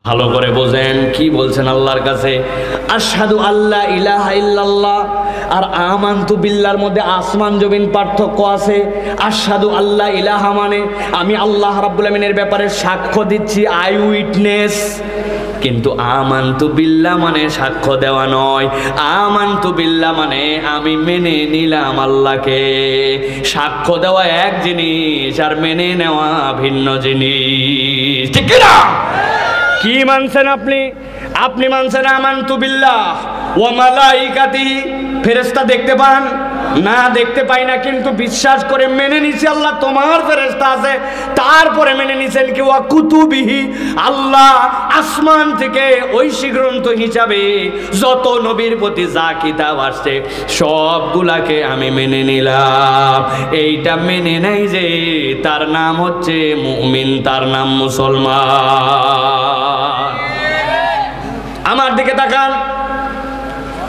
ভালো করে বোঝেন কি বলছেন আল্লাহর কাছে। আশহাদু আল্লা ইলাহা ইল্লাল্লাহ আর আমানতু বিল্লাহর মধ্যে আসমান জমিন পার্থক্য আছে। আশহাদু আল্লা ইলাহা মানে আমি আল্লাহ রাব্বুল আমিনের ব্যাপারে সাক্ষ্য দিচ্ছি, আই উইটনেস। কিন্তু আমানতু বিল্লাহ মানে সাক্ষ্য দেওয়া নয়। আমানতু বিল্লাহ মানে আমি মেনে নিলাম আল্লাহকে। সাক্ষ্য দেওয়া এক জিনিস আর মেনে নেওয়া ভিন্ন জিনিস, ঠিক না? কি মানছেন আপনি? আপনি মানছেন আমানতু বিল্লাহ ওয়া মালাইকাতিহি, ফেরেশতা দেখতে পান না? দেখতে পাই না, কিন্তু বিশ্বাস করে মেনে নিছি আল্লাহ তোমার ফেরেশতা আছে। তারপরে মেনে নিছেন কি ওয়া কুতুবিহি, আল্লাহ আসমান থেকে ঐশী গ্রন্থ হিসাবে যত নবীর প্রতি যা কিতাব আসছে সবগুলাকে আমি মেনে নিলাম। এইটা মেনে নাই যে তার নাম হচ্ছে মুমিন, তার নাম মুসলমান। আমার দিকে তাকান,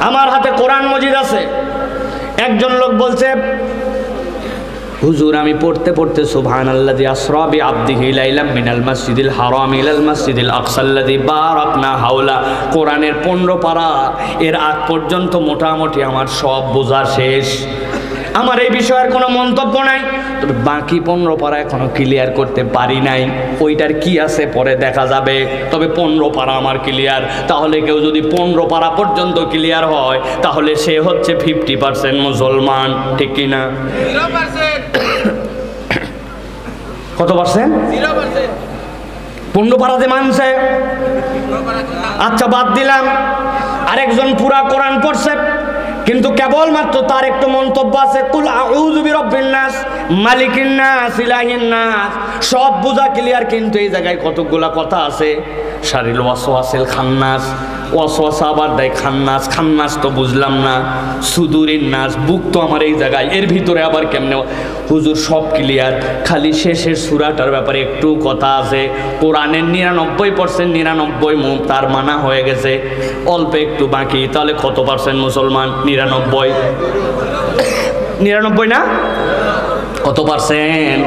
আমার হাতে কোরআন মজিদ আছে। একজন লোক বলছে, হুজুর আমি পড়তে পড়তে সুবহানাল্লাযী আসরা বিআবদিহি লাইলাম মিনাল মাসজিদিল হারাম ইলাল মাসজিদিল আকসাল্লাযী বারাকনা হাওলা, কোরআনের 15 পারা এর আগ পর্যন্ত মোটামুটি আমার সব বোঝা শেষ। আমার এই বিষয়ের কোনো মন্তব্য নাই, তবে বাকি 15 পারা এখনো ক্লিয়ার করতে পারি নাই। ওইটার কি আছে পরে দেখা যাবে, তবে 15 পারা আমার ক্লিয়ার। তাহলে কেউ যদি 15 পারা পর্যন্ত ক্লিয়ার হয় তাহলে সে হচ্ছে 50% মুসলমান, ঠিক কিনা? 0%। কত পার্সেন্ট? 0%। 15 পারাতে মানছে। আচ্ছা বাদ দিলাম। আরেকজন পুরা কোরআন পড়ছে, কিন্তু কেবলমাত্র তার একটু মন্তব্য আছে, কুল আউযু বিরাব্বিন নাস মালিকিন নাস ইলাহিন নাস। সব বুঝা ক্লিয়ার, কিন্তু এই জায়গায় কতগুলা কথা আছে। শারিল ওয়াসওয়াসিল খান্নাস, ওয়াসওয়াসা আবার দেয় খান্নাস, খান্নাস তো বুঝলাম না। সুদুরিন নাস, বুক তো আমার এই জায়গায়, এর ভিতরে আবার কেমনে? হুজুর সব ক্লিয়ার, খালি শেষের সূরাটার ব্যাপারে একটু কথা আছে। কোরআনের 99% 99 তার মানা হয়ে গেছে, অল্প একটু বাকি। তাহলে কত পার্সেন্ট মুসলমান? 99। 99 না? কত পার্সেন্ট?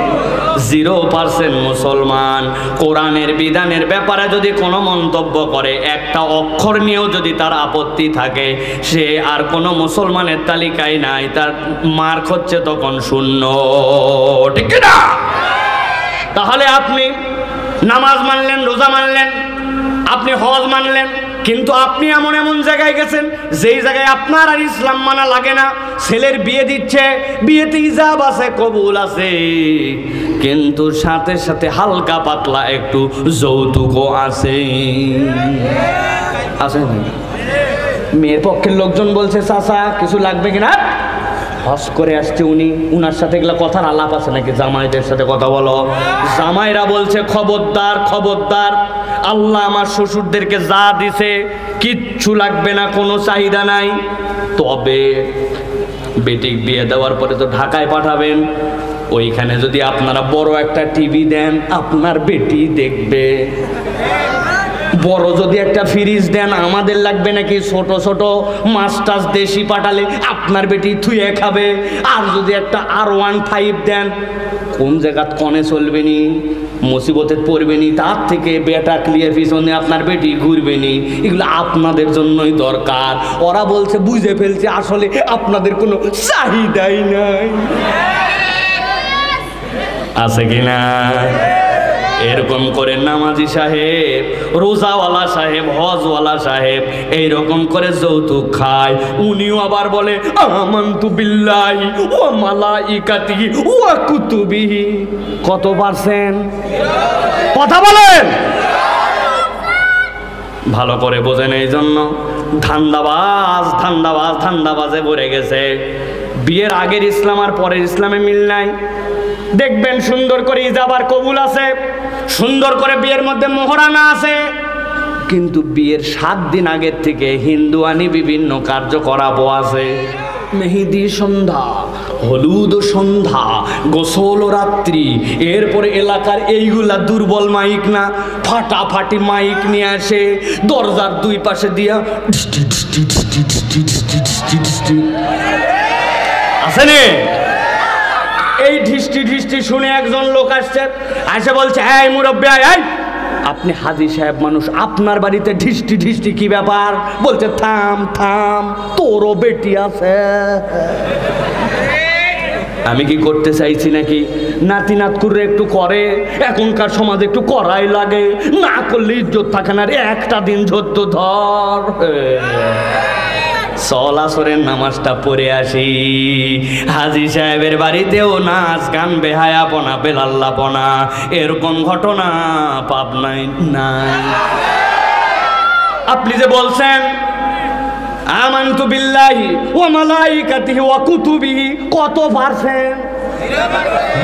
0% মুসলমান। কোরআনের বিধানের ব্যাপারে যদি কোনো মন্তব্য করে, একটা অক্ষর নিয়েও যদি তার আপত্তি থাকে, সে আর কোনো মুসলমানের তালিকায় নাই, তার মার্ক হচ্ছে তখন 0, ঠিক না? তাহলে আপনি নামাজ মানলেন, রোজা মানলেন, আপনি হজ মানলেন, কিন্তু আপনি এমন এমন জায়গায় গেছেন যেই জায়গায় আপনার আর ইসলাম মানা লাগে না। ছেলের বিয়ে দিচ্ছে, বিয়েতে ইজাব আছে, কবুল আছে, কিন্তু সাথে সাথে হালকা পাতলা একটু যৌতুকও আছে। আছে না? মেয়ের পক্ষের লোকজন বলছে চাচা কিছু লাগবে কিনা, হজ করে আসছে উনি, উনার সাথে এগুলা কথার আলাপ আছে নাকি? জামাইদের সাথে কথা বলো। জামাইরা বলছে খবরদার খবরদার, আল্লাহ আমার শ্বশুরদেরকে যা দিছে কিচ্ছু লাগবে না, কোনো চাহিদা নাই। তবে বেটি বিয়ে দেওয়ার পরে তো ঢাকায় পাঠাবেন, ওইখানে যদি আপনারা বড় একটা টিভি দেন আপনার বেটি দেখবে। বড় যদি একটা ফ্রিজ দেন, আমাদের লাগবে নাকি ছোট ছোট মাছ টাছ দেশি পাঠালে আপনার বেটি থুয়ে খাবে। আর যদি একটা R15 দেন, কোন জায়গা কনে চলবে নি, মুসিবতে পড়বে নি, তার থেকে বেটা ক্লিয়ার পিছনে আপনার বেটি ঘুরবে নি। এগুলো আপনাদের জন্যই দরকার। ওরা বলছে বুঝে ফেলছে আসলে আপনাদের কোনো চাহিদাই নাই। আছে কিনা? এরকম করে নামাজি সাহেব, রোজাওয়ালা সাহেব, হজওয়ালা সাহেব এইরকম করে যৌতুক খায়। উনিও আবার বলে আমানতু বিল্লাহি ওয়া মালাইকাতিহি ওয়া কুতুবিহি। কত পার্সেন্ট? কথা বলেন, ভালো করে বোঝেন। এই জন্য ধান্দাবাজ ধান্দাবাজ ধান্দাবাজে ভরে গেছে। বিয়ের আগের ইসলাম আর পরের ইসলামে মিল নাই। দেখবেন সুন্দর করে ইজাব আর কবুল আছে, সুন্দর করে বিয়ের মধ্যে মোহরানা আছে, কিন্তু বিয়ের 7 দিন আগের থেকে হিন্দুয়ানি বিভিন্ন কার্যকলাপ আছে। মেহেদি সন্ধ্যা, হলুদ সন্ধ্যা, গোসল রাত্রি, এরপরে এলাকার এইগুলা দুর্বল মাইক না, ফাটাফাটি মাইক নিয়ে আসে, দরজার 2 পাশে দিয়া আসেনে। এই ঢিষ্টি ঢিষ্টি শুনে একজন লোক আসছে, এসে বলছে এই মুরব্বি, আপনি হাজী সাহেব মানুষ, আপনার বাড়িতে ঢিষ্টি ঢিষ্টি কি ব্যাপার? বলছে থাম থাম, তোরও বেটি আছে। আমি কি করতে চাইছি নাকি? নাতি নাত করে একটু করে, এখনকার সমাজে একটু করাই লাগে, না করলে ইজ্জত থাকে না। একটা দিন ধরতো ধর, চল আসরের নামাজটা পড়ে আসি। হাজী সাহেবের বাড়িতেও নাচ গান, বেহায়াপনা, বেলাল্লাপনা, এরকম ঘটনা পাবনায় নাই। আপনি যে বলছেন আমানতু বিল্লাহি ওয়া মালাইকাতিহি ওয়া কুতুবিহি, কত পারছেন?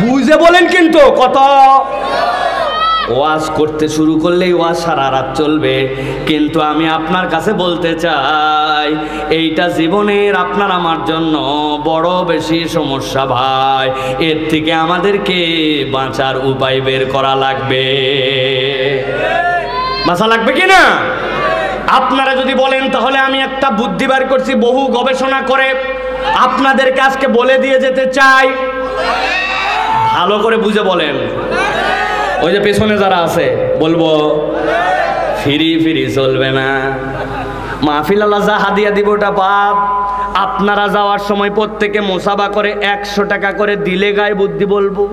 বুঝে বলেন কিন্তু কত? ওয়াজ করতে শুরু করলেই ওয়াজ সারা রাত চলবে। কিন্তু আমি আপনার কাছে বলতে চাই, এইটা জীবনের আপনার আমার জন্য বড় বেশি সমস্যা ভাই। এর থেকে আমাদেরকে বাঁচার উপায় বের করা লাগবে। বাঁচা লাগবে কি না? আপনারা যদি বলেন তাহলে আমি একটা বুদ্ধি বার করছি, বহু গবেষণা করে আপনাদেরকে আজকে বলে দিয়ে যেতে চাই। ভালো করে বুঝে বলেন। ওই যে পেছনে যারা আছে বলবো, ফিরি ফিরি চলবে না। মাহফিল আল্লাহ যা হাদিয়া দিব ওটা পাপ। আপনারা যাওয়ার সময় প্রত্যেকে মোসাবা করে 100 টাকা করে দিলে গায়ে বুদ্ধি বলবো।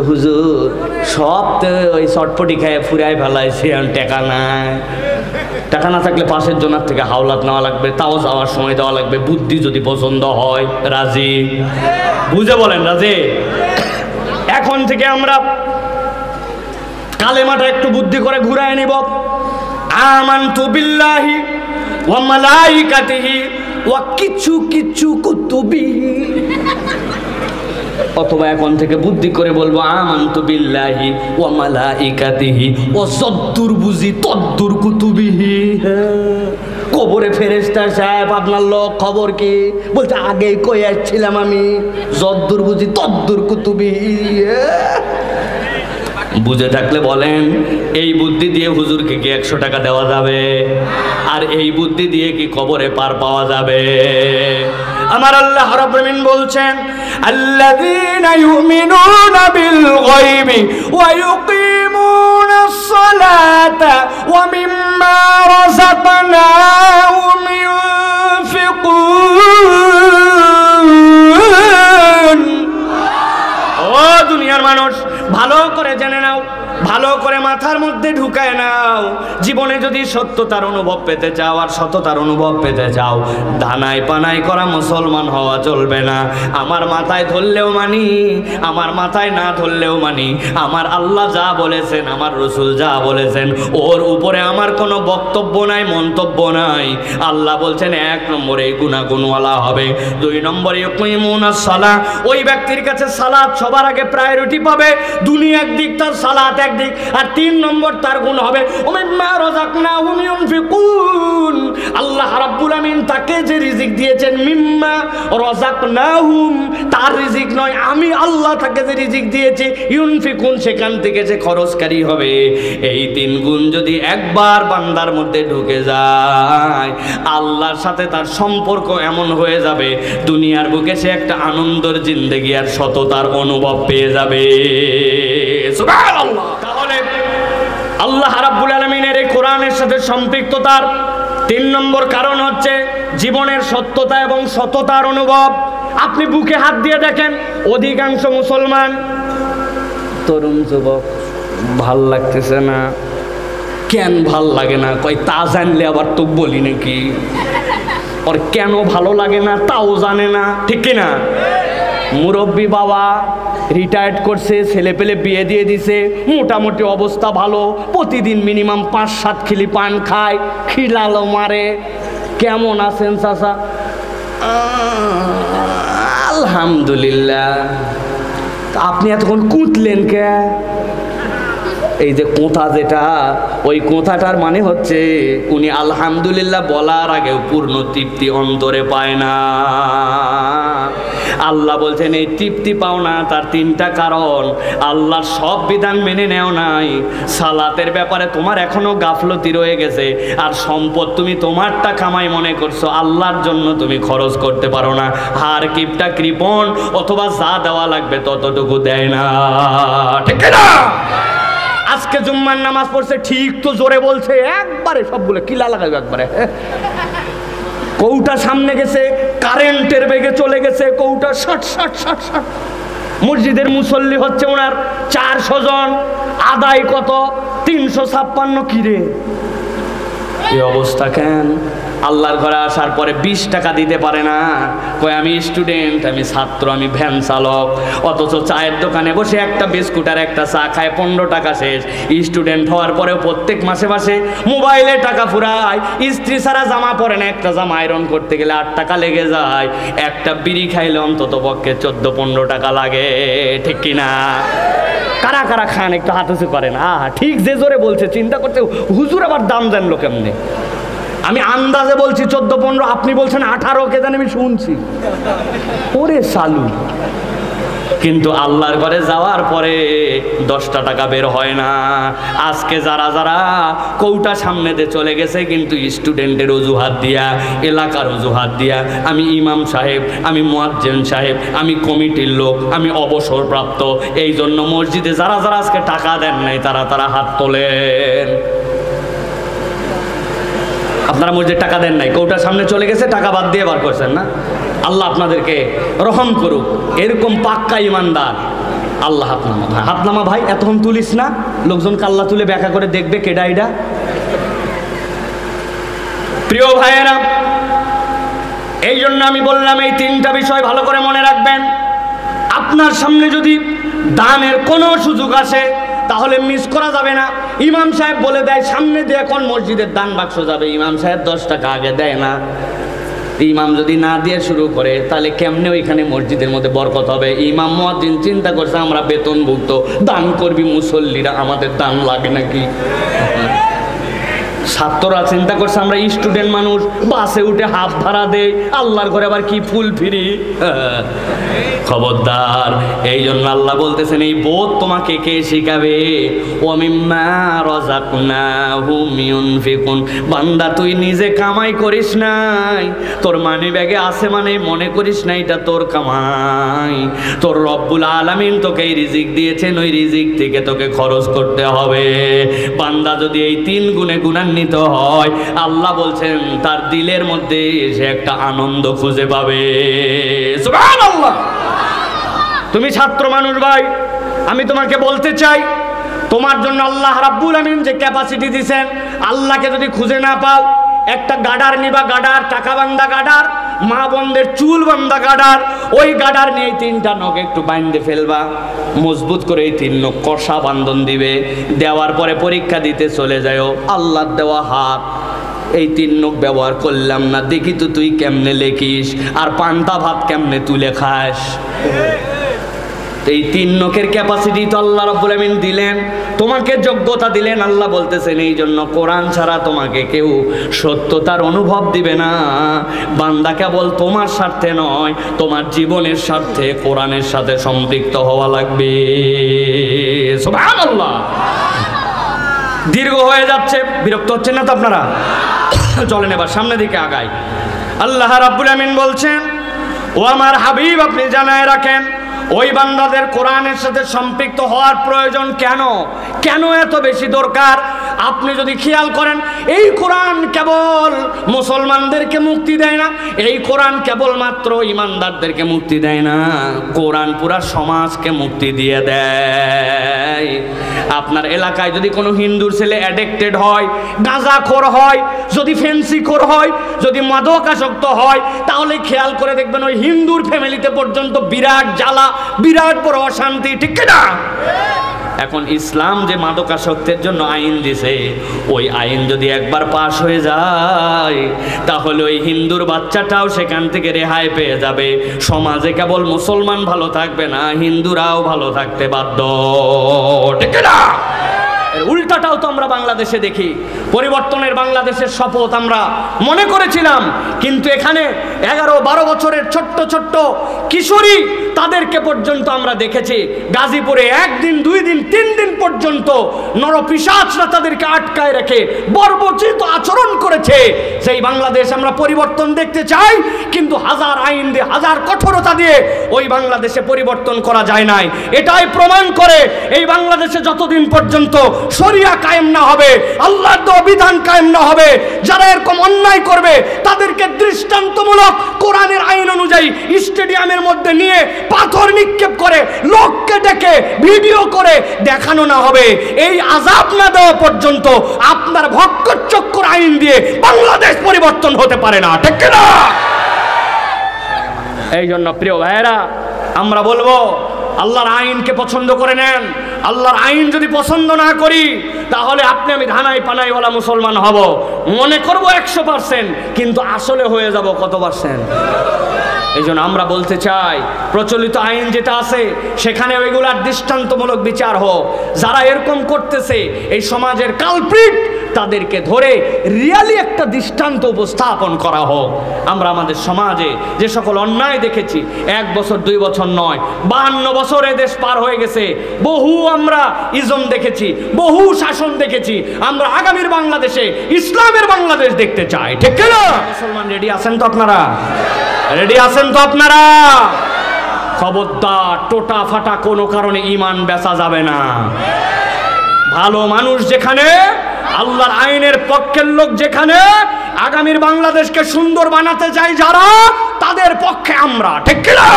হুজুর সব তো ওই চটপটি খায় ফুরাই ফেলাইছে, টাকা নাই। টাকা না থাকলে পাশের জনের থেকে হাওলাত নেওয়া লাগবে, তাও যাওয়ার সময় দেওয়া লাগবে। বুদ্ধি যদি পছন্দ হয় রাজি? বুঝে বলেন রাজি? এখন থেকে আমরা কালেমাটা একটু বুদ্ধি করে ঘুরায় নিব। আমানতু বিল্লাহি ওয়া মালাইকাতিহি ওয়া কিছু কিছু কুতুবিহি, অথবা এখন থেকে বুদ্ধি করে বলবো আমানতু বিল্লাহি ওয়া মালাইকাতিহি ওয়া যদ্দুর বুঝি তদ্দুর কুতুবিহি। কবরে ফেরেশতা সাহেব আপনার লোক খবর কি? বলতে আগেই কই আসছিলাম আমি, যদ্দুর বুঝি তদ্দুর কুতুবিহি। বুঝে থাকলে বলেন, এই বুদ্ধি দিয়ে হুজুরকে কি 100 টাকা দেওয়া যাবে? আর এই বুদ্ধি দিয়ে কি কবরে পার পাওয়া যাবে? আমার আল্লাহ রাব্বুল আলামিন বলছেন, আল্লাযীনা ইউমিনুনা বিল গায়বি ওয়া ইউকিমুনাস সালাতা ওয়া মিম্মা রাযাকনাহুম ইউনফিকুন। ও দুনিয়ার মানুষ, ভালো করে জেনে নাও, ভালো করে মাথার মধ্যে ঢুকায় নাও। জীবনে যদি সত্যতার অনুভব পেতে চাও আর সততার অনুভব পেতে চাও, ধানায় পানায় করা মুসলমান হওয়া চলবে না। আমার মাথায় ধরলেও মানি, আমার মাথায় না ধরলেও মানি। আমার আল্লাহ যা বলেছেন, আমার রসুল যা বলেছেন, ওর উপরে আমার কোনো বক্তব্য নাই, মন্তব্য নাই। আল্লাহ বলছেন 1 নম্বরে গুনাহওয়ালা হবে, 2 নম্বরে ইউকিমুনাস সালাহ, ওই ব্যক্তির কাছে সালাত সবার আগে প্রায়োরিটি পাবে। দুনিয়া একদিক, তার সালাত একদিক, আর 3 নম্বর তার গুণ হবে মিম্মা রাযাকনাহুম ইউনফিকুন। আল্লাহ রাব্বুল আমিন তাকে যে রিজিক দিয়েছেন, মিম্মা রাযাকনাহুম, তার রিজিক নয়, আমি আল্লাহ তাকে যে রিজিক দিয়েছি, ইউনফিকুন, সেখান থেকে যে খরচকারী হবে। এই 3 গুণ যদি একবার বান্দার মধ্যে ঢুকে যায়, আল্লাহর সাথে তার সম্পর্ক এমন হয়ে যাবে, দুনিয়ার বুকে সে একটা আনন্দের জিন্দেগি আর সততার অনুভব পেয়ে যাবে। সুবহানাল্লাহ। তাহলে আল্লাহ রাব্বুল আলামিনের এই কোরআনের সাথে সম্পৃক্ততার 3 নম্বর কারণ হচ্ছে জীবনের সত্যতা এবং সততার অনুভব। আপনি বুকে হাত দিয়ে দেখেন, অধিকাংশ মুসলমান তরুণ যুবক, ভাল লাগতেছে না। কেন ভাল লাগে না? কয় তা জানলে আবার তো বলি নাকি, ওর কেন ভালো লাগে না তাও জানে না, ঠিক কিনা? মুরব্বী বাবা রিটায়ার্ড করছে, ছেলে পেলে বিয়ে দিয়ে দিছে, মোটামুটি অবস্থা ভালো, প্রতিদিন মিনিমাম 5-7 খিলি পান খায়, খিলালো মারে। কেমন আছেন চাচা? আলহামদুলিল্লাহ। আপনি এতক্ষণ কুঁতলেন কে? এই যে কোঁথা, যেটা ওই কোঁথাটার মানে হচ্ছে উনি আলহামদুলিল্লাহ বলার আগেও পূর্ণ তৃপ্তি অন্তরে পায় না। আল্লাহ বলছেন এই তৃপ্তি পাও না, তার 3টা কারণ। আল্লাহর সব বিধান মেনে নেও নাই, সালাতের ব্যাপারে তোমার এখনো গাফলতি রয়ে গেছে, আর সম্পদ তুমি তোমারটা কামাই মনে করছো, আল্লাহর জন্য তুমি খরচ করতে পারো না। হার কিপটা কৃপণ, অথবা যা দেওয়া লাগবে ততটুকু দেয় না, ঠিক না? আজকে জুম্মার নামাজ পড়ছে ঠিক তো জোরে বলছে একবারে সবগুলো কিলা লাগাবে একবারে। কৌটা সামনে গেছে কারেন্টের বেগে চলে গেছে, কৌটা শট শট শট শট। মসজিদের মুসল্লি হচ্ছে ওনার 400 জন, আদায় কত 356। কিরে এই অবস্থা কেন? আল্লাহর ঘরে আসার পরে 20 টাকা দিতে পারে না, কই আমি স্টুডেন্ট, আমি ছাত্র, আমি ভ্যান চালক। অথচ চায়ের দোকানে বসে একটা বিস্কুট আর একটা চা খায় 15 টাকা শেষ। স্টুডেন্ট হওয়ার পরেও প্রত্যেক মাসে মাসে মোবাইলে টাকা ফুরায়, স্ত্রী ছাড়া জামা পরে না, একটা জামা আয়রন করতে গেলে 8 টাকা লেগে যায়, একটা বিড়ি খাইলে অন্তত পক্ষে 14-15 টাকা লাগে, ঠিক কিনা? কারা কারা খান একটু হাত উঁচু করেন। ঠিক যে জোরে বলছে চিন্তা করতে, হুজুর আবার দাম দেন লোক এমনি। আমি আন্দাজে বলছি 14-15, আপনি বলছেন 18, কে জানি আমি শুনছি। ওরে সালু। কিন্তু আল্লাহর ঘরে যাওয়ার পরে 10 টাকা বের হয় না। আজকে যারা যারা কৌটা সামনে দিয়ে চলে গেছে কিন্তু স্টুডেন্টের অজুহাত দিয়া, এলাকার অজুহাত দিয়া, আমি ইমাম সাহেব, আমি মুয়াজ্জিন সাহেব, আমি কমিটির লোক, আমি অবসরপ্রাপ্ত, এই জন্য মসজিদে যারা যারা আজকে টাকা দেন নাই তারা হাত তোলেন। আপনারা মসজিদে টাকা দেন নাই, কৌটার সামনে চলে গেছে, টাকা বাদ দিয়ে বার করছেন না? আল্লাহ আপনাদেরকে রহম করুক। এরকম পাক্কা ইমানদার আল্লাহ। হাতনামা ভাই এতক্ষণ তুলিস না, লোকজন কাল্লা তুলে ব্যাখ্যা করে দেখবে কেডা এটা। প্রিয় ভাইয়েরা, এই জন্য আমি বললাম এই 3টা বিষয় ভালো করে মনে রাখবেন। আপনার সামনে যদি দানের কোনো সুযোগ আসে তাহলে মিস করা যাবে না। ইমাম সাহেব বলে দেয় সামনে দিয়ে এখন মসজিদের দান বাক্স যাবে, ইমাম সাহেব 10 টাকা আগে দেয় না। ইমাম যদি না দিয়ে শুরু করে তাহলে কেমনে ওইখানে মসজিদের মধ্যে বরকত হবে? ইমাম মুয়াজ্জিন চিন্তা করছে আমরা বেতনভুক্ত, দান করবি মুসল্লিরা, আমাদের দান লাগে নাকি? ছাত্ররা চিন্তা করছে আমরা স্টুডেন্ট মানুষ, বাসে উঠে হাফ ভাড়া দেই, আল্লাহর ঘরে আবার কি ফুল ফিরি। খবরদার। এই জন্য আল্লাহ বলতেছেন এই বোধ তোমাকে কে শিখাবে? ওয়ামিম্মা রাযাকনাহুম ইউনফিকুন। বান্দা তুই নিজে কামাই করিস নাই, তোর মানি ব্যাগে আছে মানে মনে করিস না এটা তোর কামাই। তোর রব্বুল আলামিন তোকে এই রিজিক দিয়েছেন, ওই রিজিক থেকে তোকে খরচ করতে হবে। বান্দা যদি এই 3 গুণে গুণান্বিত হয়, আল্লাহ বলছেন তার দিলের মধ্যে সে একটা আনন্দ খুঁজে পাবে। সুবহানাল্লাহ। তুমি ছাত্র মানুষ ভাই, আমি তোমাকে বলতে চাই তোমার জন্য আল্লাহ রাব্বুল আমিন যে ক্যাপাসিটি দিয়েছেন, আল্লাহকে যদি খুঁজে না পাও, একটা গাডার নিবা, গাডার টাকা বান্ধা গাডার, মা বোনদের চুল বান্ধা গাডার, ওই গাডার নিয়ে 3টা নখ একটু বাইন্ধে ফেলবা, মজবুত করে এই 3 নখ কষা বান্ধন দিবে, দেওয়ার পরে পরীক্ষা দিতে চলে যাও। আল্লাহর দেওয়া হাত এই 3 নখ ব্যবহার করলাম না, দেখি তো তুই কেমনে লেখিস আর পান্তা ভাত কেমনে তুলে খাস। এই 3 নখের ক্যাপাসিটি তো আল্লাহ রাব্বুল আমিন দিলেন, তোমাকে যোগ্যতা দিলেন। আল্লাহ বলতেছেন এই জন্য কোরআন ছাড়া তোমাকে কেউ সত্যতার অনুভব দিবে না। বান্দা কেবল তোমার স্বার্থে নয়, তোমার জীবনের স্বার্থে কোরআনের সাথে সম্পৃক্ত হওয়া লাগবে। সুবহানাল্লাহ। দীর্ঘ হয়ে যাচ্ছে, বিরক্ত হচ্ছেন না তো আপনারা? চলেন এবার সামনের দিকে আগাই। আল্লাহ রাব্বুল আমিন বলছেন, ও আমার হাবিব আপনি জানায় রাখেন ওই বান্দাদের কোরআনের সাথে সম্পৃক্ত হওয়ার প্রয়োজন কেন, কেন এত বেশি দরকার। আপনি যদি খেয়াল করেন, এই কোরআন কেবল মুসলমানদেরকে মুক্তি দেয় না, এই কোরআন কেবলমাত্র ইমানদারদেরকে মুক্তি দেয় না, কোরআন পুরা সমাজকে মুক্তি দিয়ে দেয়। আপনার এলাকায় যদি কোনো হিন্দুর ছেলে অ্যাডিক্টেড হয়, গাঁজাখোর হয়, যদি ফেন্সিখোর হয়, যদি মাদকাসক্ত হয়, তাহলে খেয়াল করে দেখবেন ওই হিন্দুর ফ্যামিলিতে পর্যন্ত বিরাট জ্বালা, বিরাট বড় অশান্তি, ঠিক না? এখন ইসলাম যে মাদকাসক্তের জন্য আইন দিছে, ওই আইন যদি একবার পাশ হয়ে যায় তাহলে ওই হিন্দুর বাচ্চাটাও সেখান থেকে রেহাই পেয়ে যাবে। সমাজে কেবল মুসলমান ভালো থাকবে না, হিন্দুরাও ভালো থাকতে বাধ্য, ঠিক না? উল্টাটাও তো আমরা বাংলাদেশে দেখি, পরিবর্তনের বাংলাদেশের শপথ আমরা মনে করেছিলাম, কিন্তু এখানে 11-12 বছরের ছোট্ট ছোট্ট কিশোরী, তাদেরকে পর্যন্ত আমরা দেখেছি গাজীপুরে 1 দিন 2 দিন 3 দিন পর্যন্ত নরপিশাচরা তাদেরকে আটকায় রেখে বর্বরচিত আচরণ করেছে। সেই বাংলাদেশ আমরা পরিবর্তন দেখতে চাই, কিন্তু হাজার আইন দিয়ে, হাজার কঠোরতা দিয়ে ওই বাংলাদেশে পরিবর্তন করা যায় নাই। এটাই প্রমাণ করে এই বাংলাদেশে যতদিন পর্যন্ত শরিয়া কায়েম না হবে, আল্লাহর দেওয়া বিধান কায়েম না হবে, যারা এরকম অন্যায় করবে তাদেরকে দৃষ্টান্তমূলক কোরআনের আইন অনুযায়ী স্টেডিয়ামের মধ্যে নিয়ে পাথর নিক্ষেপ করে লোককে ডেকে ভিডিও করে দেখানো না হবে, এই আযাব না দেওয়া পর্যন্ত আপনার ভক্তচক্র আইন দিয়ে বাংলাদেশ পরিবর্তন হতে পারে না, ঠিক না? এই জন্য প্রিয় ভাইয়েরা, আমরা বলবো আল্লাহর আইনকে পছন্দ করে নেন। আল্লাহর আইন যদি পছন্দ না করি, তাহলে আপনি আমি ধানাই পানাইওয়ালা মুসলমান হব, মনে করব 100%, কিন্তু আসলে হয়ে যাব কত পার্সেন্ট? এই জন্য আমরা বলতে চাই, প্রচলিত আইন যেটা আছে সেখানে ওইগুলার দৃষ্টান্তমূলক বিচার হোক। যারা এরকম করতেছে এই সমাজের কালপ্রিট, তাদেরকে ধরে রিয়ালি একটা দৃষ্টান্ত উপস্থাপন করা হোক। আমরা আমাদের সমাজে যে সকল অন্যায় দেখেছি, 1 বছর 2 বছর নয়, 52 বছর দেশ পার হয়ে গেছে, বহু আমরা ইজম দেখেছি, বহু শাসন দেখেছি। আমরা আগামীর বাংলাদেশে ইসলামের বাংলাদেশ দেখতে চাই, ঠিক না? মুসলমান রেডি আছেন তো আপনারা? রেডি আছেন তো আপনারা? খবরদার, টোটা ফাটা কোনো কারণে ঈমান বেচা যাবে না। ভালো মানুষ যেখানে, আল্লাহর আইনের পক্ষের লোক যেখানে, আগামীর বাংলাদেশকে সুন্দর বানাতে চাই যারা, তাদের পক্ষে আমরা, ঠিক না?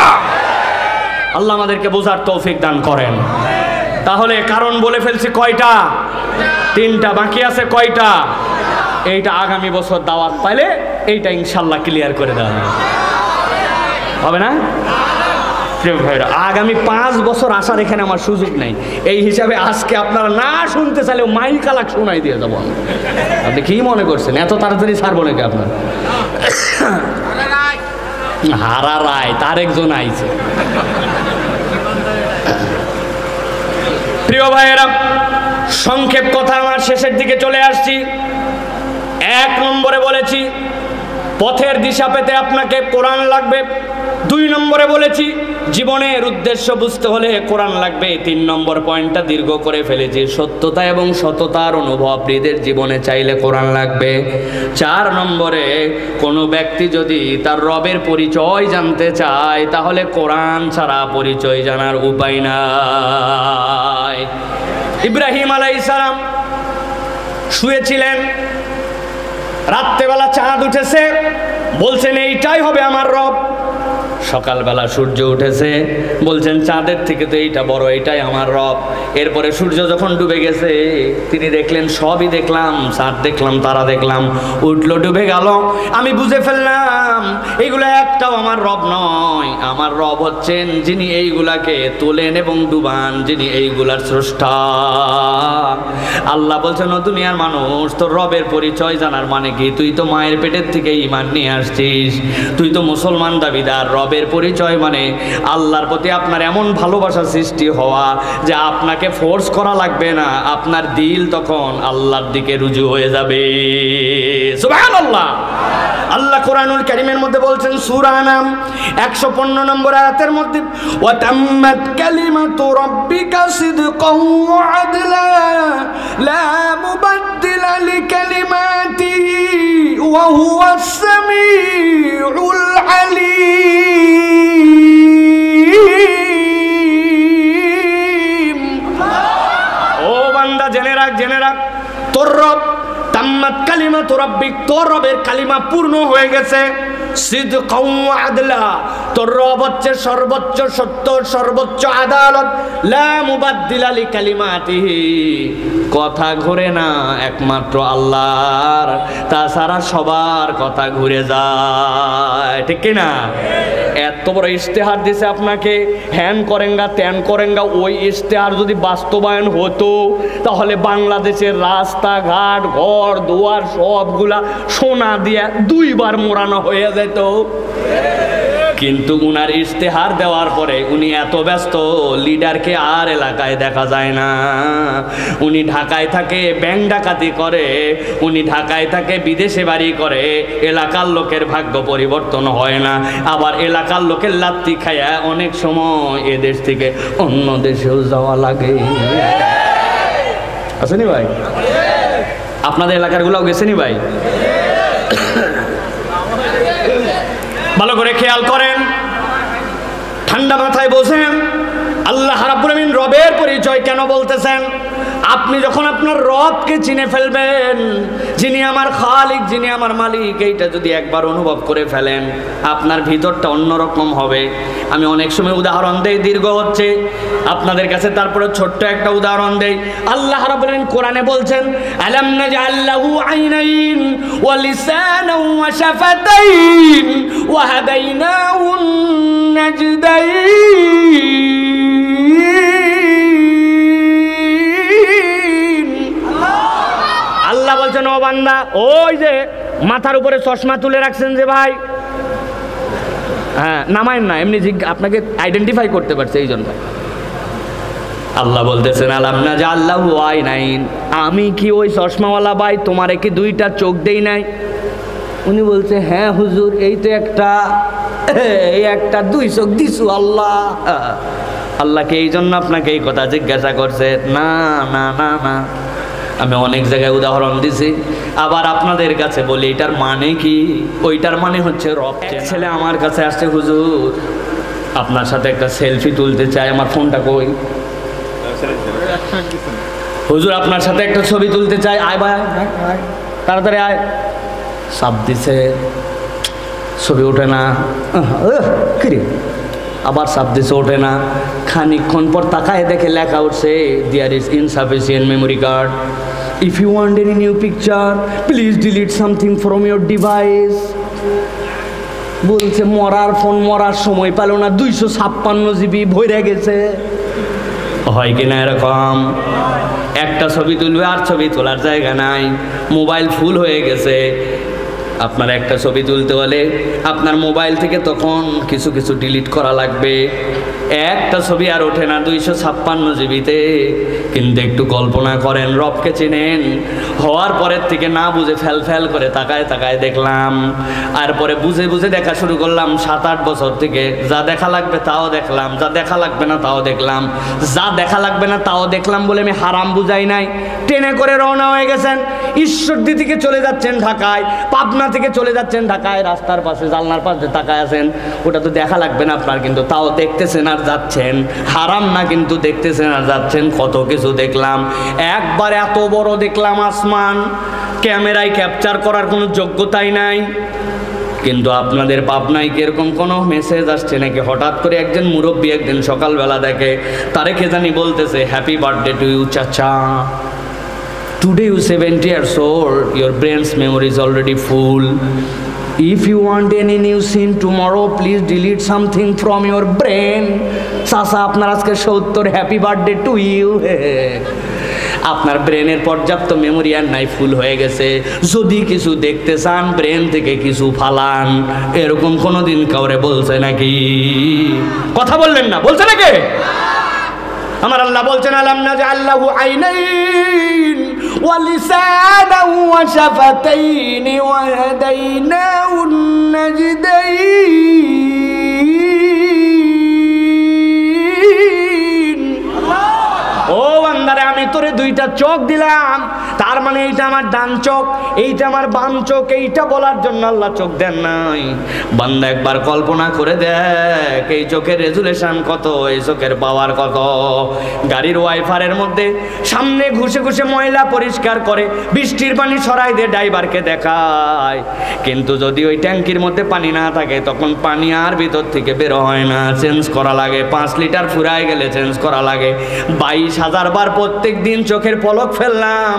আল্লাহ আমাদেরকে বোঝার তৌফিক দান করেন। তাহলে কারণ বলে ফেলছি কয়টা? 3টা। বাকি আছে কয়টা? এইটা আগামী বছর দাওয়াত পাইলে এইটা ইনশাল্লাহ ক্লিয়ার করে দেওয়া হবে না? আগামী 5 বছর আসার এখানে আমার সুযোগ নেই, এই হিসাবে আজকে আপনারা না শুনতে চাইলেও মাইল কালাক শোনাই দিয়ে যাবো। আপনি কি মনে করছেন এত তাড়াতাড়ি ছাড়বো নাকি আপনার? হারা রায় তার একজন আইছে। প্রিয় ভাইয়েরা, সংক্ষেপ কথা, আমার শেষের দিকে চলে আসছি। 1 নম্বরে বলেছি পথের দিশা পেতে আপনাকে কোরআন লাগবে। 2 নম্বরে বলেছি জীবনের উদ্দেশ্য বুঝতে হলে কোরআন লাগবে। 3 নম্বর পয়েন্টটা দীর্ঘ করে ফেলেছি, সত্যতা এবং সততার অনুভব হৃদের জীবনে চাইলে কোরআন লাগবে। 4 নম্বরে কোনো ব্যক্তি যদি তার রবের পরিচয় জানতে চায়, তাহলে কোরআন ছাড়া পরিচয় জানার উপায় নাই। ইব্রাহিম আলাইহিস সালাম শুয়েছিলেন, রাত্রেবেলা চাঁদ উঠেছে, বলছেন এইটাই হবে আমার রব। সকালবেলা সূর্য উঠেছে, বলছেন চাঁদের থেকে তো এইটা বড়, এইটাই আমার রব। এরপরে সূর্য যখন ডুবে গেছে, তিনি দেখলেন সবই দেখলাম, চাঁদ দেখলাম, তারা দেখলাম, উঠলো, ডুবে গেল। আমি বুঝে ফেললাম এইগুলা একটাও আমার রব নয়। আমার রব হচ্ছেন যিনি এইগুলাকে তোলেন এবং ডুবান, যিনি এইগুলার স্রষ্টা। আল্লাহ বলছেন, ও দুনিয়ার মানুষ, তোর রবের পরিচয় জানার মানে কি? তুই তো মায়ের পেটের থেকে ঈমান নিয়ে আসছিস, তুই তো মুসলমান দাবিদার। রবের পরিচয় মানে আল্লাহর প্রতি আপনার এমন ভালোবাসা সৃষ্টি হওয়া যে আপনাকে ফোর্স করা লাগবে না, আপনার দিল তখন আল্লাহর দিকে রুজু হয়ে যাবে। সুবহানাল্লাহ। আল্লাহ কোরআনুল কারীমের মধ্যে বলছেন, সূরা আনাম 115 নম্বর আয়াতের মধ্যে, ওয়া তাম্মাত কালিমাতু রাব্বিকা সিদকান ওয়া আদলা লা মুবাদদিলা লিকালিমাতিহি ওয়া হুয়াস সামিউল আলীম। ও বান্দা, জেনে রাখ, জেনে রাখ, তোর রব তাম্মাত কালিমাতু রাব্বিক, তোর রবের কালিমা পূর্ণ হয়ে গেছে। সিদকান ওয়া আদলা, তোর রব হচ্ছে সর্বোচ্চ সত্য, সর্বোচ্চ আদালত। লা মুবাদদিলা লিকালিমাতিহি, কথা ঘুরে না একমাত্র আল্লাহর, তাছাড়া সবার কথা ঘুরে যায়, ঠিক কি না? এত বড় ইশতেহার দিছে আপনাকে, হ্যান করেঙ্গা ত্যান করেঙ্গা। ওই ইশতেহার যদি বাস্তবায়ন হতো, তাহলে বাংলাদেশের রাস্তাঘাট, ঘর দুয়ার সবগুলা সোনা দিয়া 2 বার মোড়ানো হয়ে যেত। কিন্তু উনার ইশতেহার দেওয়ার পরে উনি এত ব্যস্ত, লিডারকে আর এলাকায় দেখা যায় না। উনি ঢাকায় থাকে, ব্যাংক ডাকাতি করে, উনি ঢাকায় থাকে, বিদেশে বাড়ি করে। এলাকার লোকের ভাগ্য পরিবর্তন হয় না, আবার এলাকার লোকের লাত্তি খায়া অনেক সময় এ দেশ থেকে অন্য দেশেও যাওয়া লাগে। আসেনি ভাই? আপনাদের এলাকার গুলাও গেছেনি ভাই? ভালো করে খেয়াল করেন, ঠান্ডা মাথায় বসেন। আল্লাহ রাব্বুল আমিন রবের পরিচয় কেন বলতেছেন? আপনি যখন আপনার রবকে চিনে ফেলবেন, যিনি আমার খালিক, যিনি আমার মালিক, এইটা যদি একবার অনুভব করে ফেলেন, আপনার ভিতরটা অন্যরকম হবে। আমি অনেক সময় উদাহরণ দেই, দীর্ঘ হচ্ছে আপনাদের কাছে, তারপরে ছোট্ট একটা উদাহরণ দেই। আল্লাহ রাব্বুল আমিন কোরআনে বলছেন, আলাম নাজআল লাহু আইনাইন ওয়া লিসানান ওয়া শাফাতাইন ওয়া হাদাইনাহু নাজদাইন। আল্লাহ বলছেন, ও বান্দা, ওই যে মাথার উপরে চশমা তুলে রাখছেন যে ভাই, হ্যাঁ নামায়েন না, এমনি আপনাকে আইডেন্টিফাই করতে পারছে এই জন্য। আল্লাহ বলতেছেন, আলাম নাজআল লাহু আইনাইন, আমি কি ওই চশমাওয়ালা ভাই তোমারে কি দুইটা চোখ দেই নাই? উনি বলছে, হ্যাঁ হুজুর, এই তো একটা দুই চোখ দিছু আল্লাহ। আল্লাহকে এই জন্য আপনাকে এই কথা জিজ্ঞাসা করছে? না না না না, আমি অনেক জায়গায় উদাহরণ দিছি, আবার আপনাদের কাছে বলি এটার মানে কি? ওইটার মানে হচ্ছে রব। ছেলে আমার কাছে আসছে, হুজুর আপনার সাথে একটা সেলফি তুলতে চাই, আমার ফোনটা কই? হুজুর আপনার সাথে একটা ছবি তুলতে চাই, আয় ভাই তাড়াতাড়ি আয়। চাপ দিছে, ছবি ওঠে না, কিরে আবার চাপ দিছে, ওঠে না। খানিকক্ষণ পর তাকায় দেখে লেখা উঠছে, there is insufficient memory card, if you want any new picture please delete something from your device. বলছে মরার ফোন মরার সময় পেল না, 256 জিবি ভরে গেছে। হয় কিনা এরকম? একটা ছবি তুলবে আর ছবি তোলার জায়গা নাই, মোবাইল ফুল হয়ে গেছে। আপনার একটা ছবি তুলতে হলে আপনার মোবাইল থেকে তখন কিছু কিছু ডিলিট করা লাগবে। একটা ছবি আর ওঠে না 256 জিবিতে। কিন্তু একটু কল্পনা করেন, রবকে চেনেন, হওয়ার পরের থেকে না বুঝে ফ্যাল ফ্যাল করে তাকায় তাকায় দেখলাম, আর পরে বুঝে বুঝে দেখা শুরু করলাম। 7-8 বছর থেকে যা দেখা লাগবে তাও দেখলাম, যা দেখা লাগবে না তাও দেখলাম, যা দেখা লাগবে না তাও দেখলাম বলে আমি হারাম বুঝাই নাই। ট্রেনে করে রওনা হয়ে গেছেন, ঈশ্বরদী থেকে চলে যাচ্ছেন ঢাকায়, পাবনা থেকে চলে যাচ্ছেন ঢাকায়, রাস্তার পাশে জানলার পাশে তাকায় আছেন, ওটা তো দেখা লাগবে না আপনার, কিন্তু তাও দেখতেছেন আর যাচ্ছেন। হারাম না, কিন্তু দেখতেছেন আর যাচ্ছেন। কত কিছু দেখলাম, একবার এত বড় দেখলাম আসমান, ক্যামেরায় ক্যাপচার করার কোনো যোগ্যতাই নাই। কিন্তু আপনাদের পাবনায় কিরকম কোনো মেসেজ আসছে নাকি? হঠাৎ করে একজন মুরব্বী একদিন সকালবেলা দেখে, তারে কে জানি বলতেছে, হ্যাপি বার্থডে টু ইউ চাচা, today you 70 years old, your brain's memory is already full. If you want any new scene tomorrow, please delete something from your brain. চাচা আপনার আজকে 70, হ্যাপি বার্থডে টু ইউ। আপনার ব্রেনের পর্যাপ্ত memory আর নাই, ফুল হয়ে গেছে। যদি কিছু দেখতে চান ব্রেন থেকে কিছু ফালান। এরকম কোনোদিন কাউরে বলছে নাকি? কথা বললেন না, বলছে নাকি? আমার আল্লাহ বলছেন, আলাম নাজআল লাহু আইনাইন ওয়া লিসানান ওয়া শাফাতাইন ওয়া হাদাইনাহু নাজদাইন। ও বান্দারে, আমি তোরে দুইটা চোখ দিলাম, তার মানে এইটা আমার ডান চোখ, এইটা আমার বাম চোখ, এইটা বলার জন্য আল্লাহ চোখ দেন নাই। বান্দা একবার কল্পনা করে দেখ, এই চোখের রেজুলেশন কত, এই চোখের পাওয়ার কত। গাড়ির ওয়াইফারের মধ্যে সামনে ঘুষে ঘুষে ময়লা পরিষ্কার করে, বৃষ্টির পানি সরাই দিয়ে ড্রাইভারকে দেখায়, কিন্তু যদি ওই ট্যাঙ্কির মধ্যে পানি না থাকে তখন পানি আর ভিতর থেকে বের হয় না, চেঞ্জ করা লাগে। 5 লিটার ফুরায় গেলে চেঞ্জ করা লাগে। 22,000 বার প্রত্যেক দিন চোখের পলক ফেললাম,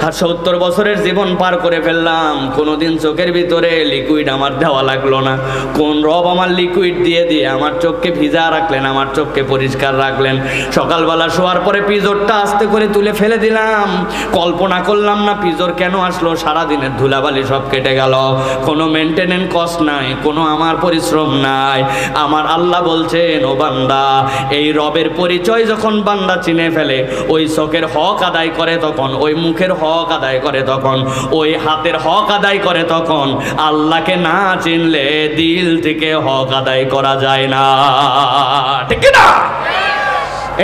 আর 70 বছরের জীবন পার করে ফেললাম, কোনোদিন চোখের ভিতরে লিকুইড আমার দেওয়া লাগলো না। কোন রব আমার লিকুইড দিয়ে দিয়ে আমার চোখকে ভিজা রাখলেন, আমার চোখকে পরিষ্কার রাখলেন। সকালবেলা শোয়ার পরে পিজরটা আস্তে করে তুলে ফেলে দিলাম, কল্পনা করলাম না পিজর কেন আসলো, সারাদিনের ধুলাবালি সব কেটে গেল। কোনো মেনটেনেন্স কস্ট নাই, কোনো আমার পরিশ্রম নাই। আমার আল্লাহ বলছেন, ও বান্দা, এই রবের পরিচয় যখন বান্দা চিনে ফেলে, ওই চোখের হক আদায় করে তখন, ওই মুখের হক আদায় করে তখন, ওই হাতের হক আদায় করে তখন, আল্লাহকে না চিনলে দিল থেকে হক আদায় করা যায় না, ঠিক না?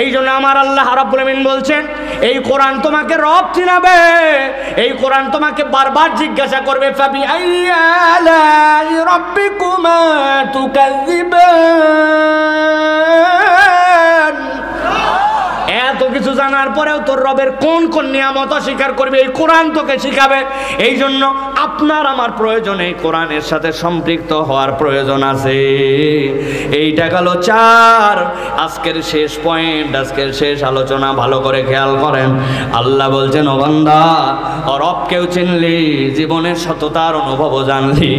এই জন্য আমার আল্লাহ রাব্বুল আমিন বলছেন, এই কোরআন তোমাকে রব চিনাবে, এই কোরআন তোমাকে বারবার জিজ্ঞাসা করবে, ফাবি আইয়ি আলাই রাব্বিকুমা তুকাযযিবান। এত কিছু জানার পরেও তোর রবের কোন কোন নিয়ামত অস্বীকার করবে, এই কোরআন তোকে শিখাবে। এই জন্য আপনার আমার প্রয়োজন, এই কোরআনের সাথে সম্পৃক্ত হওয়ার প্রয়োজন আছে। এইটা গেল 4। আজকের শেষ পয়েন্ট, আজকের শেষ আলোচনা, ভালো করে খেয়াল করেন। আল্লাহ বলছেন, ও বান্দা, রবকেও চিনলি, জীবনের সততার অনুভবও জানলি,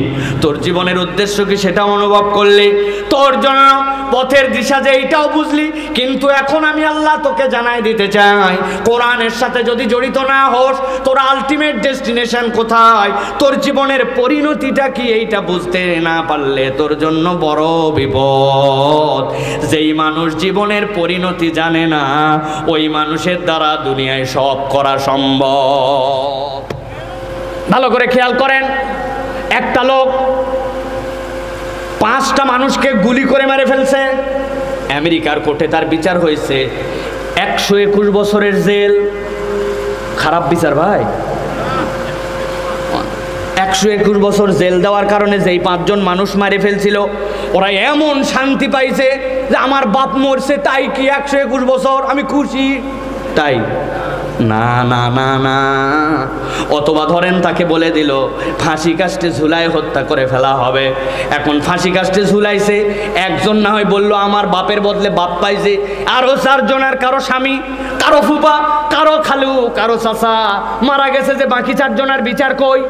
তোর জীবনের উদ্দেশ্য কি সেটাও অনুভব করলি, তোর জন্য পথের দিশা যে এইটাও বুঝলি। কিন্তু এখন আমি আল্লাহ তোকে জানাই দিতে চাই, কোরআনের সাথে যদি জড়িত না হোস, তোর আলটিমেট ডেস্টিনেশন কোথায়, তোর জীবনের পরিণতিটা কি, এইটা বুঝতে না পারলে তোর জন্য বড় বিপদ। যেই মানুষ জীবনের পরিণতি জানে না, ওই মানুষের দ্বারা দুনিয়ায় সব করা সম্ভব। ভালো করে খেয়াল করেন, একটা লোক 5টা মানুষকে গুলি করে মেরে ফেলছে, আমেরিকার কোর্টে তার বিচার হয়েছে 121 বছরের জেল। খারাপ বিচার ভাই। 121 বছর জেল দেওয়ার কারণে যেই 5 জন মানুষ মারে ফেলছিল, ওরা এমন শান্তি পাইছে যে আমার বাপ মরছে তাই কি 121 বছর আমি খুশি, তাই না না না না। অথবা ধরেন তাকে বলে দিল ফাঁসি কাস্টে ঝুলাই হত্যা করে ফেলা হবে। এখন ফাঁসি কাস্টে ঝুলাইছে, একজন না হয় বলল আমার বাপের বদলে বাপ পাইছে, আরো 4 জনের, কারো স্বামী, কারো ফুপা, কারো খালু, কারো চাচা মারা গেছে, যে বাকি 4 জনের বিচার কই?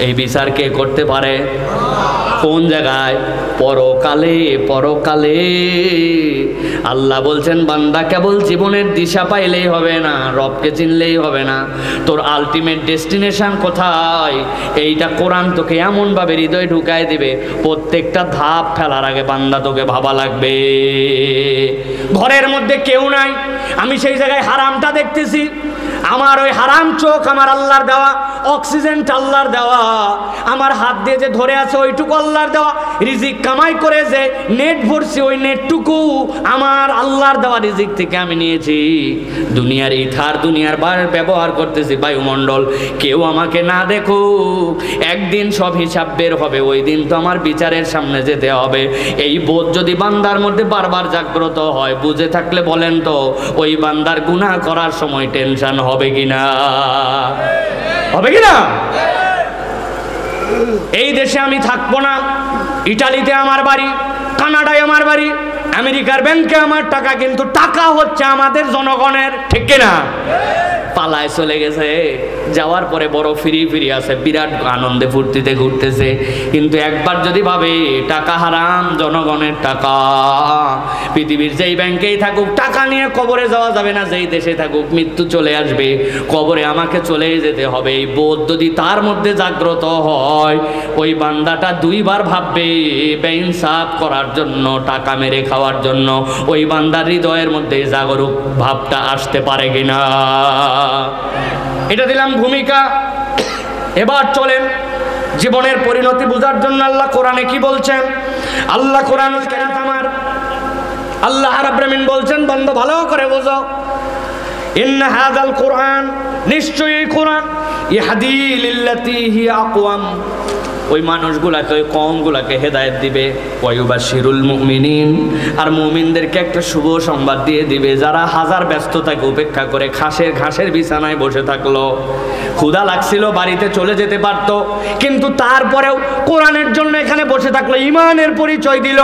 এই বিচার কে করতে পারে? কোন জায়গায়? পরকালে। পরকালে আল্লাহ বলছেন, বান্দা কেবল জীবনের দিশা পাইলেই হবে না, রবকে চিনলেই হবে না, তোর আলটিমেট ডেস্টিনেশন কোথায়, এইটা কোরআন তোকে এমনভাবে হৃদয়ে ঢুকায় দিবে, প্রত্যেকটা ধাপ ফেলার আগে বান্দা তোকে ভাবা লাগবে। ঘরের মধ্যে কেউ নাই, আমি সেই জায়গায় হারামটা দেখতেছি, আমার ওই হারাম চোখ আমার আল্লাহর দেওয়া, অক্সিজেনটা আল্লাহর দেওয়া, আমার হাত দিয়ে যে ধরে আছে ওইটুকু আল্লাহর দেওয়া, রিজিক কামাই করে যে নেট ভরছি ওই নেটটুকু আমার আল্লাহর দেওয়া রিজিক থেকে আমি নিয়েছি। দুনিয়ার ইথার, দুনিয়ার ব্যবহার করতেছি, বায়ুমণ্ডল, কেউ আমাকে না দেখুক, একদিন সব হিসাব বের হবে, ওই দিন তো আমার বিচারের সামনে যেতে হবে। এই বোধ যদি বান্দার মধ্যে বারবার জাগ্রত হয়, বুঝে থাকলে বলেন তো ওই বান্দার গুনাহ করার সময় টেনশন হবে কিনা? হবে কিনা? এই দেশে আমি থাকবো না, ইটালিতে আমার বাড়ি, কানাডায় আমার বাড়ি, আমেরিকার ব্যাংকে আমার টাকা, কিন্তু টাকা হচ্ছে আমাদের জনগণের, ঠিক কিনা? পালায় চলে গেছে, যাওয়ার পরে বড় ফিরি আছে, বিরাট আনন্দে ফুর্তিতে ঘুরতেছে, কিন্তু একবার যদি ভাবে টাকা হারাম, জনগণের টাকা, পৃথিবীর যেই ব্যাংকেই থাকুক টাকা নিয়ে কবরে যাওয়া যাবে না, যেই দেশে থাকুক মৃত্যু চলে আসবে, কবরে আমাকে চলেই যেতে হবে। এই বোধ যদি তার মধ্যে জাগ্রত হয়, ওই বান্দাটা 2 বার ভাববে বেইনসাফ করার জন্য, টাকা মেরে খাওয়ার জন্য। ওই বান্দার হৃদয়ের মধ্যে জাগরুক ভাবটা আসতে পারে কিনা? এটা দিলাম ভূমিকা। এবার চলেন জীবনের পরিণতি বোঝার জন্য আল্লাহ কোরআনে কি বলছেন। আল্লাহ কোরআন আমার আল্লাহ রাব্বুল আমিন বলছেন, বান্দা ভালো করে বোঝো, ইন্না হাযাল কোরআন, নিশ্চয়ই কোরআন, ইহদি লিল্লাতী হিয়া আকওয়াম, ওই মানুষগুলাকে, ওই কওমগুলাকে হেদায়েত দিবে, ওয়ায়ুবাশশিরুল মুমিনিন, আর মুমিনদেরকে একটা শুভ সংবাদ দিয়ে দিবে, যারা হাজার ব্যস্ততাকে উপেক্ষা করে ঘাসের বিছানায় বসে থাকলো, ক্ষুধা লাগছিল, বাড়িতে চলে যেতে পারতো, কিন্তু তারপরেও কোরআনের জন্য এখানে বসে থাকলো, ঈমানের পরিচয় দিল,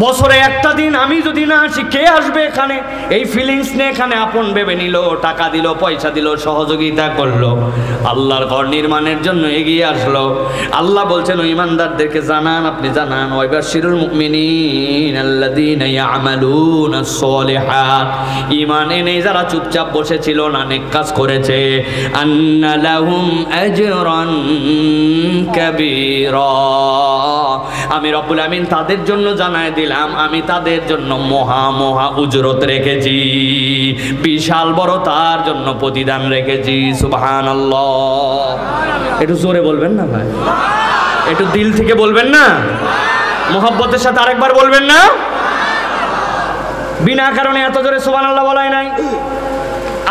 বছরে একটা দিন আমি যদি না আসি কে আসবে এখানে? এই ফিলিংস নিয়ে এখানে আপন ভেবে নিল, টাকা দিল, পয়সা দিল, সহযোগিতা করলো, আল্লাহর ঘর নির্মাণের জন্য এগিয়ে আসলো। আল্লাহ বলছেন ওই ইমানদারদেরকে জানান, আপনি জানান, ওয়াবাশশিরুল মুমিনিন আল্লাযীনা ইয়া'মালুনাস সালিহাত, ঈমান এনে যারা চুপচাপ বসেছিল না, নেক কাজ করেছে, আন্না লাহুম আজরান কাবীরা, আমি রব্বুল আমিন তাদের জন্য জানায় দিলাম, আমি তাদের জন্য মহা মহা উজরত রেখেছি, বিশাল বড় তার জন্য প্রতিদান রেখেছি। সুবহানাল্লাহ। একটু জোরে বলবেন না ভাই, একটু দিল থেকে বলবেন না, মোহাব্বতের সাথে আরেকবার বলবেন না। বিনা কারণে এত জোরে সুবহানাল্লাহ বলাই নাই।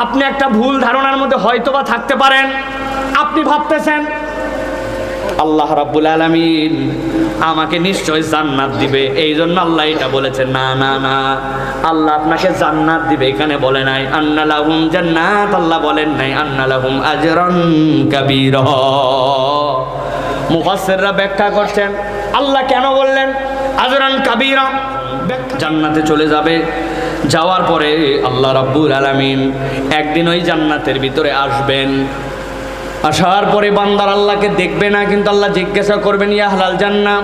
আপনি একটা ভুল ধারণার মধ্যে হয়তোবা থাকতে পারেন, আপনি ভাবতেছেন আল্লাহ রাব্বুল আলামিন আমাকে নিশ্চয় জান্নাত দিবে, এই জন্য আল্লাহ এটা বলেছে। না না না, আল্লাহ আপনাকে জান্নাত দিবে এখানে বলে নাই, আন্না লাহুম জান্নাত, আল্লাহ বলেন নাই আন্না লাহুম আজরান কাবীরা। মুফাসসিররা ব্যাখ্যা করছেন আল্লাহ কেন বললেন আজরান কাবীরা, জান্নাতে চলে যাবে, যাওয়ার পরে আল্লাহ রাব্বুল আলামিন একদিন ওই জান্নাতের ভিতরে আসবেন, আসার পরে বান্দার আল্লাহকে দেখবে না, কিন্তু আল্লাহ জিজ্ঞাসা করবেন ইয়া আহলাল জান্নাহ,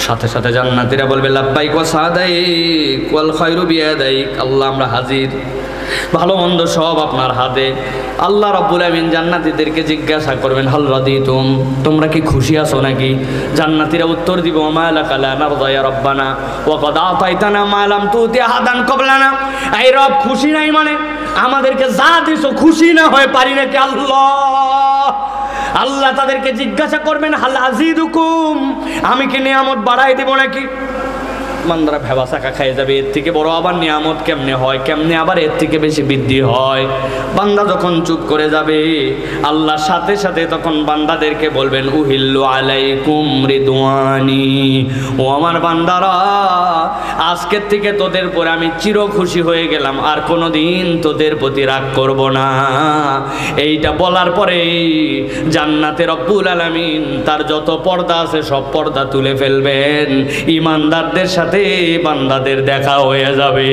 সাথে সাথে জান্নাতীরা বলবে লাব্বাইক ওয়া সাদাইক ওয়াল খায়রু বিয়াদাইক, আল্লাহ আমরা হাজির, ভালো মন্দ সব আপনার হাতে। আল্লাহ রাব্বুল আমিন জান্নাতীদেরকে জিজ্ঞাসা করবেন হাল রাদিতুম, তোমরা কি খুশি আছো নাকি? জান্নাতীরা উত্তর দিব মা লাকা লা নারদা ইয়া রাব্বানা ওয়া ক্বাদ আতাইতানা মা লাম তুতি আহাদান ক্বাবলানা, এই রব খুশি নাই মানে আমাদেরকে যা দিছো খুশি না হয়ে পারি নাকি আল্লাহ? আল্লাহ তাদেরকে জিজ্ঞাসা করবেন হাল আজিদুকুম, আমি কি নিয়ামত বাড়াই দেব নাকি? বান্দারা ভেবা চাকা খাই যাবে, এর থেকে বড় আবার নিয়ামত কেমনে হয়, কেমনে আবার এর থেকে বেশি বৃদ্ধি হয়। বান্দা যখন চুপ করে যাবে, আল্লাহ সাথে সাথে তখন বান্দাদেরকে বলবেন উহিল্লু আলাইকুম রিদওয়ানি, ও আমার বান্দারা আজকের থেকে তোদের পরে আমি চির খুশি হয়ে গেলাম, আর কোনোদিন তোদের প্রতি রাগ করব না। এইটা বলার পরে জান্নাতে রব্বুল আলামিন তার যত পর্দা আছে সব পর্দা তুলে ফেলবেন, ঈমানদারদের সাথে বান্দাদের দেখা হয়ে যাবে।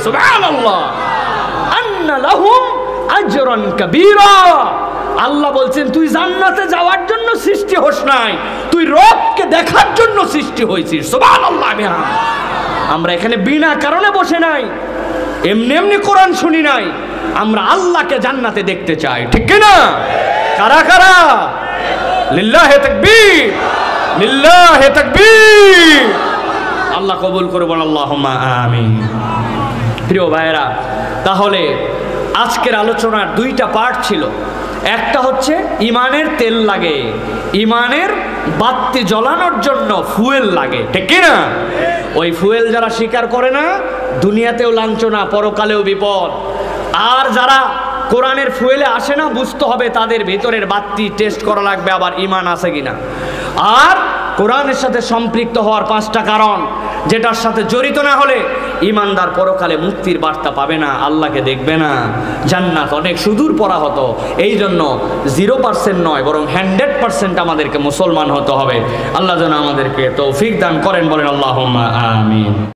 সুবহানাল্লাহ। আন্না লাহুম আজরান কাবীরা, আল্লাহ বলছেন তুই জান্নাতে যাওয়ার জন্য সৃষ্টি হস নাই, তুই রবকে দেখার জন্য সৃষ্টি হয়েছিস। সুবহানাল্লাহ। আমরা এখানে বিনা কারণে বসে নাই, এমনি এমনি কোরআন শুনি নাই, আমরা আল্লাহকে জান্নাতে দেখতে চাই, ঠিক কি না? কারা কারা? লিল্লাহি তাকবীর, লিল্লাহি তাকবীর। আল্লাহ কবুল করবেন, আল্লাহুম্মা আমিন। প্রিয় ভাইরা, তাহলে আজকের আলোচনার দুইটা পার্ট ছিল। একটা হচ্ছে ইমানের তেল লাগে, ইমানের বাতি জ্বলানোর জন্য ফুয়েল লাগে, ঠিক কি না? ওই ফুয়েল যারা স্বীকার করে না, দুনিয়াতেও লাঞ্ছনা, পরকালেও বিপদ। আর যারা কোরআনের ফুয়েলে আসে না, বুঝতে হবে তাদের ভিতরের বাতি টেস্ট করা লাগবে আবার ইমান আছে কিনা। আর কোরআনের সাথে সম্পৃক্ত হওয়ার 5টা কারণ, যেটার সাথে জড়িত না হলে ইমানদার পরকালে মুক্তির বার্তা পাবে না, আল্লাহকে দেখবে না, জান্নাত অনেক সুদূর পরা হতো। এই জন্য 0% নয়, বরং 100% আমাদেরকে মুসলমান হতে হবে। আল্লাহ যেন আমাদেরকে তৌফিক দান করেন, বলেন আল্লাহুম্মা আমিন।